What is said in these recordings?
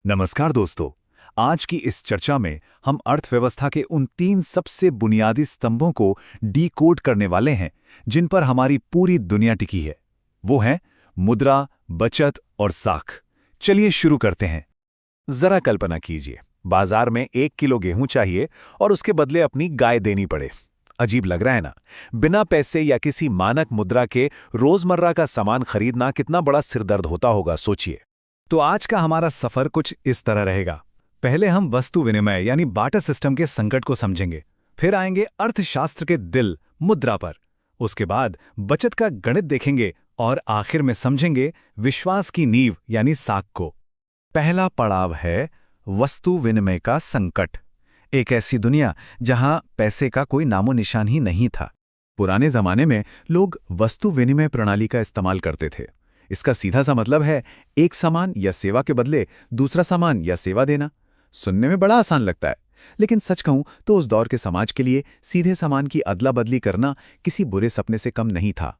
नमस्कार दोस्तों। आज की इस चर्चा में हम अर्थव्यवस्था के उन 3 सबसे बुनियादी स्तंभों को डीकोड करने वाले हैं जिन पर हमारी पूरी दुनिया टिकी है। वो हैं मुद्रा, बचत और साख। चलिए शुरू करते हैं। जरा कल्पना कीजिए, बाजार में 1 किलो गेहूं चाहिए और उसके बदले अपनी गाय देनी पड़े। अजीब लग रहा है ना? बिना पैसे या किसी मानक मुद्रा के रोजमर्रा का सामान खरीदना कितना बड़ा सिरदर्द होता होगा, सोचिए। तो आज का हमारा सफर कुछ इस तरह रहेगा। पहले हम वस्तु विनिमय यानी बार्टर सिस्टम के संकट को समझेंगे, फिर आएंगे अर्थशास्त्र के दिल मुद्रा पर, उसके बाद बचत का गणित देखेंगे और आखिर में समझेंगे विश्वास की नींव यानी साख को। पहला पड़ाव है वस्तु विनिमय का संकट। एक ऐसी दुनिया जहां पैसे का कोई नामो निशान ही नहीं था। पुराने जमाने में लोग वस्तु विनिमय प्रणाली का इस्तेमाल करते थे। इसका सीधा सा मतलब है एक सामान या सेवा के बदले दूसरा सामान या सेवा देना। सुनने में बड़ा आसान लगता है, लेकिन सच कहूं तो उस दौर के समाज के लिए सीधे सामान की अदला बदली करना किसी बुरे सपने से कम नहीं था।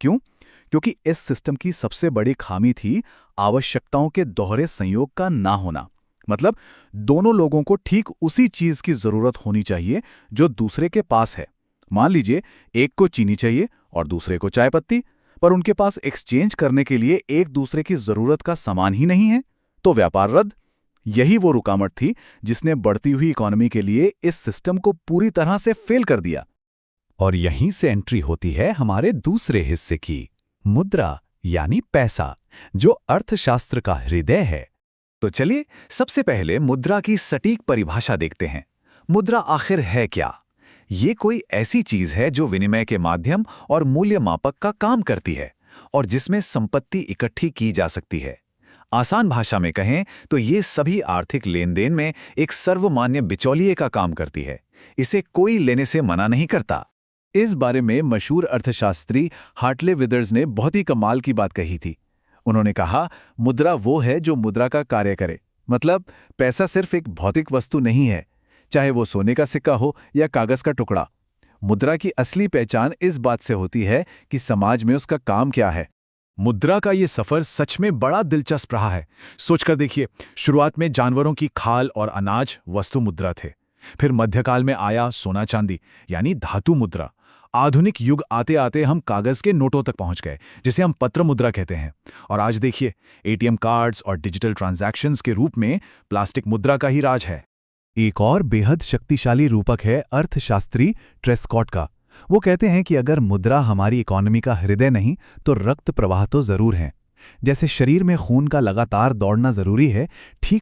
क्यों? क्योंकि इस सिस्टम की सबसे बड़ी खामी थी आवश्यकताओं के दोहरे संयोग का ना होना। मतलब दोनों लोगों को ठीक उसी चीज की जरूरत होनी चाहिए जो दूसरे के पास है। मान लीजिए एक को चीनी चाहिए और दूसरे को चाय पत्ती, पर उनके पास एक्सचेंज करने के लिए एक दूसरे की जरूरत का सामान ही नहीं है, तो व्यापार रद्द। यही वो रुकावट थी जिसने बढ़ती हुई इकोनॉमी के लिए इस सिस्टम को पूरी तरह से फेल कर दिया। और यहीं से एंट्री होती है हमारे दूसरे हिस्से की, मुद्रा यानी पैसा, जो अर्थशास्त्र का हृदय है। तो चलिए सबसे पहले मुद्रा की सटीक परिभाषा देखते हैं। मुद्रा आखिर है क्या? ये कोई ऐसी चीज है जो विनिमय के माध्यम और मूल्य मापक का काम करती है और जिसमें संपत्ति इकट्ठी की जा सकती है। आसान भाषा में कहें तो ये सभी आर्थिक लेनदेन में एक सर्वमान्य बिचौलिए का काम करती है। इसे कोई लेने से मना नहीं करता। इस बारे में मशहूर अर्थशास्त्री हार्टले विदर्स ने बहुत ही कमाल की बात कही थी। उन्होंने कहा, मुद्रा वो है जो मुद्रा का कार्य करे। मतलब पैसा सिर्फ एक भौतिक वस्तु नहीं है, चाहे वो सोने का सिक्का हो या कागज का टुकड़ा। मुद्रा की असली पहचान इस बात से होती है कि समाज में उसका काम क्या है। मुद्रा का ये सफर सच में बड़ा दिलचस्प रहा है। सोचकर देखिए, शुरुआत में जानवरों की खाल और अनाज वस्तु मुद्रा थे। फिर मध्यकाल में आया सोना चांदी यानी धातु मुद्रा। आधुनिक युग आते आते हम कागज के नोटों तक पहुंच गए, जिसे हम पत्र मुद्रा कहते हैं। और आज देखिए, एटीएम कार्ड्स और डिजिटल ट्रांजैक्शंस के रूप में प्लास्टिक मुद्रा का ही राज है। एक और बेहद शक्तिशाली रूपक है अर्थशास्त्री ट्रेस्कॉट का। वो कहते हैं कि अगर मुद्रा हमारी इकोनॉमी का हृदय नहीं तो रक्त प्रवाह तो जरूर है। जैसे शरीर में खून का लगातार दौड़ना जरूरी है, ठीक